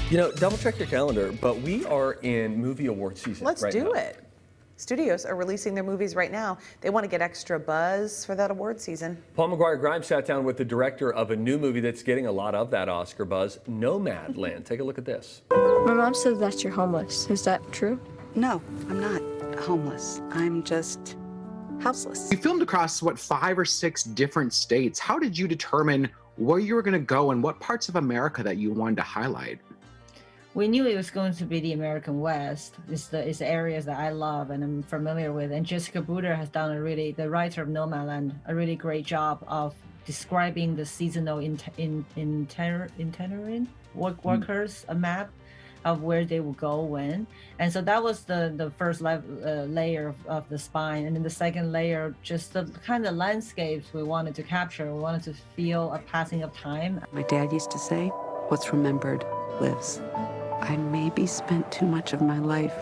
You know, double check your calendar, but we are in movie award season. Let's right do now. it. Studios are releasing their movies right now. They want to get extra buzz for that award season. Paul McGuire Grimes sat down with the director of a new movie that's getting a lot of that Oscar buzz, Nomadland. Take a look at this. My mom said that you're homeless. Is that true? No, I'm not homeless. I'm just houseless. You filmed across, what, 5 or 6 different states. How did you determine where you were going to go and what parts of America that you wanted to highlight? We knew it was going to be the American West. It's the areas that I love and I'm familiar with. And Jessica Bruder has done the writer of Nomadland, a really great job of describing the seasonal itinerant workers, a map of where they will go when. And so that was the first layer of the spine. And then the second layer, just the kind of landscapes we wanted to capture. We wanted to feel a passing of time. My dad used to say, what's remembered lives. I maybe spent too much of my life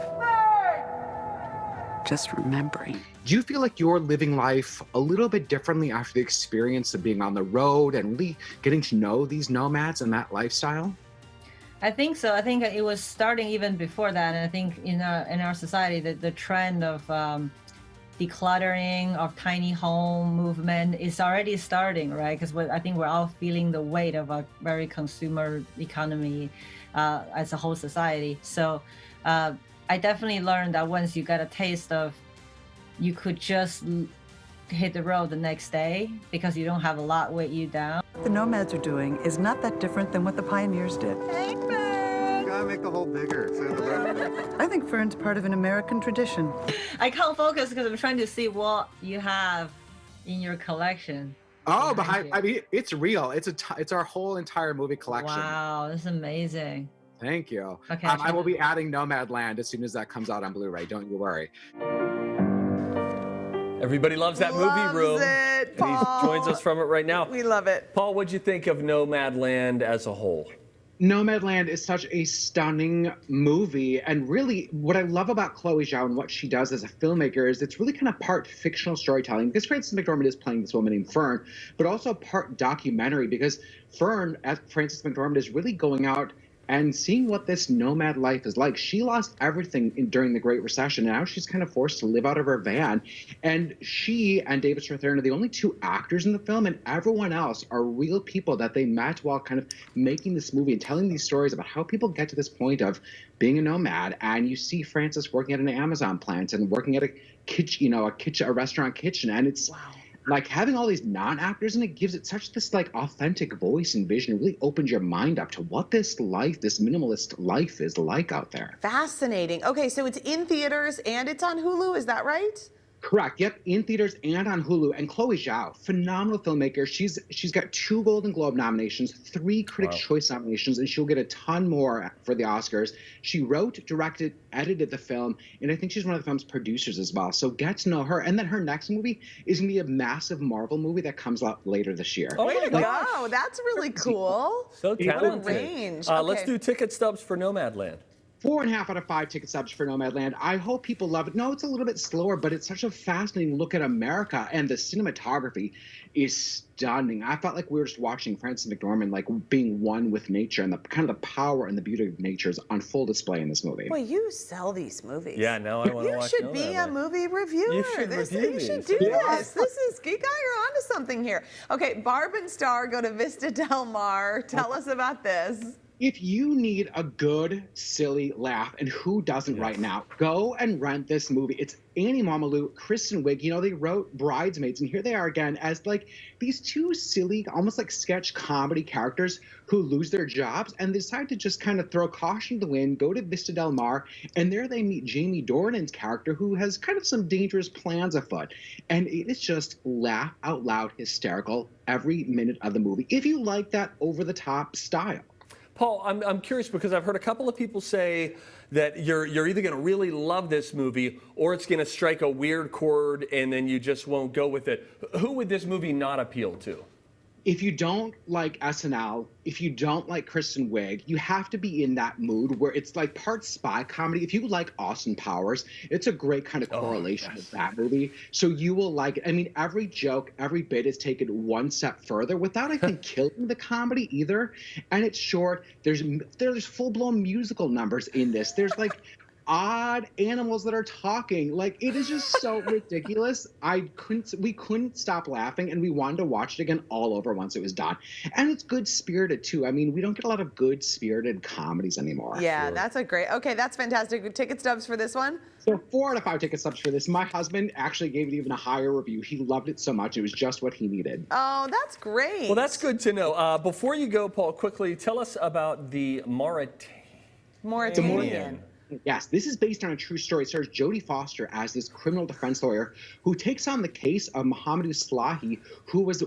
just remembering. Do you feel like you're living life a little bit differently after the experience of being on the road and really getting to know these nomads and that lifestyle? I think so. I think it was starting even before that. And I think in our society, the trend of decluttering, of tiny home movement is already starting, right? Because I think we're all feeling the weight of a very consumer economy as a whole society. So I definitely learned that once you got a taste of, you could just hit the road the next day because you don't have a lot weight you down. What the nomads are doing is not that different than what the pioneers did. You gotta make the hole bigger. I think Fern's part of an American tradition. I can't focus because I'm trying to see what you have in your collection. Oh, I mean, it's real. It's our whole entire movie collection. Wow, that's amazing. Thank you. Okay, I will be adding Nomadland as soon as that comes out on Blu-ray. Don't you worry. Everybody loves that movie room. It, Paul. And he joins us from it right now. We love it. Paul, what'd you think of Nomadland as a whole? Nomadland is such a stunning movie, and really what I love about Chloe Zhao and what she does as a filmmaker is it's really kind of part fictional storytelling, because Frances McDormand is playing this woman named Fern, but also part documentary, because Fern, as Frances McDormand, is really going out and seeing what this nomad life is like. She lost everything during the Great Recession, and now she's kind of forced to live out of her van. And she and David Strathairn are the only 2 actors in the film, and everyone else are real people that they met while kind of making this movie and telling these stories about how people get to this point of being a nomad. And you see Frances working at an Amazon plant and working at a kitchen, a restaurant kitchen, and it's like having all these non-actors, and it gives it such this like authentic voice and vision. It really opens your mind up to what this life, this minimalist life, is like out there. Fascinating. Okay, so it's in theaters and it's on Hulu, is that right? Correct. Yep, in theaters and on Hulu. And Chloe Zhao, phenomenal filmmaker. She's got 2 Golden Globe nominations, 3 Critics' Choice nominations, and she'll get a ton more for the Oscars. She wrote, directed, edited the film, and I think she's one of the film's producers as well. So get to know her. And then her next movie is going to be a massive Marvel movie that comes out later this year. Oh, way to go. That's really cool. So talented. What a range. Let's do ticket stubs for Nomadland. 4.5 out of 5 ticket stubs for Nomadland. I hope people love it. No, it's a little bit slower, but it's such a fascinating look at America, and the cinematography is stunning. I felt like we were just watching Frances McDormand like being one with nature, and the kind of the power and the beauty of nature is on full display in this movie. Boy, you sell these movies. Yeah, now I want to watch You should be a movie reviewer. You should review You should these. do this. You guys are onto something here. Okay, Barb and Star Go to Vista DelMar. Tell us about this. If you need a good, silly laugh, and who doesn't right now, go and rent this movie. It's Annie Mamalu, Kristen Wiig. They wrote Bridesmaids, and here they are again as like these 2 silly, almost like sketch comedy characters who lose their jobs and decide to just kind of throw caution to the wind, go to Vista DelMar, and there they meet Jamie Dornan's character, who has kind of some dangerous plans afoot. And it is just laugh out loud hysterical every minute of the movie, if you like that over-the-top style. Paul, I'm curious because I've heard a couple of people say that you're either going to really love this movie or it's going to strike a weird chord and then you just won't go with it. Who would this movie not appeal to? if you don't like SNL, if you don't like Kristen Wiig, you have to be in that mood where it's like part spy comedy. If you like Austin Powers, it's a great kind of correlation with that movie. So you will like it. I mean, every joke, every bit is taken one step further without, I think, killing the comedy either. And it's short. There's full-blown musical numbers in this. There's like odd animals that are talking. Like, it is just so ridiculous. We couldn't stop laughing, and we wanted to watch it again all over once it was done. And it's good spirited too. I mean, we don't get a lot of good spirited comedies anymore. Yeah, that's a great. Okay, that's fantastic. Ticket stubs for this one? So 4 out of 5 ticket stubs for this. My husband actually gave it even a higher review. He loved it so much. It was just what he needed. Oh, that's great. Well, that's good to know. Before you go, Paul, quickly tell us about the Mauritanian. Yes, this is based on a true story. It stars Jodie Foster as this criminal defense lawyer who takes on the case of Mohamedou Slahi, who was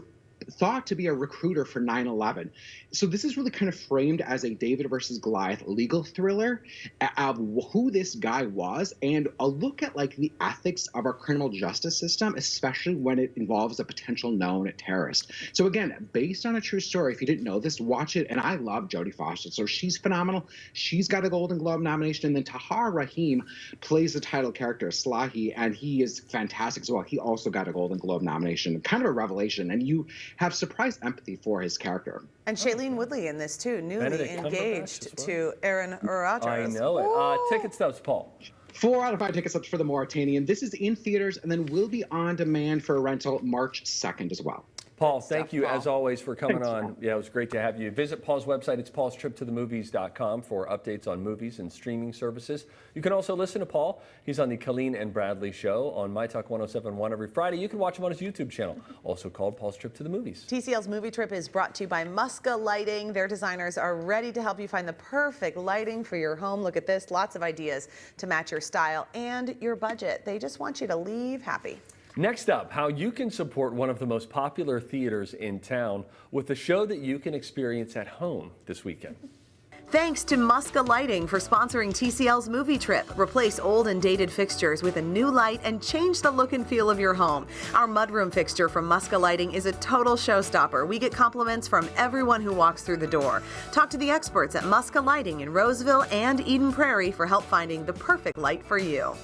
thought to be a recruiter for 9/11. So this is really kind of framed as a David versus Goliath legal thriller of who this guy was and a look at like the ethics of our criminal justice system, especially when it involves a potential known terrorist. So again, based on a true story. If you didn't know this, watch it. And I love Jodie Foster. So she's phenomenal. She's got a Golden Globe nomination. And then Tahar Rahim plays the title character, Slahi, and he is fantastic as well. He also got a Golden Globe nomination. Kind of a revelation. And you have surprise empathy for his character. And Shailene Woodley in this too, newly Benedict engaged Cumberbatch to Aaron Rodgers. I know it. Ticket stubs, Paul. 4 out of 5 ticket stubs for the Mauritanian. This is in theaters and then will be on demand for rental March 2nd as well. Paul, thank you, Paul. as always, for coming Thanks, on. Paul. Yeah, it was great to have you. Visit Paul's website. It's paulstriptothemovies.com for updates on movies and streaming services. You can also listen to Paul. He's on the Colleen and Bradley Show on My Talk 107.1 every Friday. You can watch him on his YouTube channel, also called Paul's Trip to the Movies. TCL's Movie Trip is brought to you by Musca Lighting. Their designers are ready to help you find the perfect lighting for your home. Look at this, lots of ideas to match your style and your budget. They just want you to leave happy. Next up, how you can support one of the most popular theaters in town with a show that you can experience at home this weekend. Thanks to Musca Lighting for sponsoring TCL's Movie Trip. Replace old and dated fixtures with a new light and change the look and feel of your home. Our mudroom fixture from Musca Lighting is a total showstopper. We get compliments from everyone who walks through the door. Talk to the experts at Musca Lighting in Roseville and Eden Prairie for help finding the perfect light for you.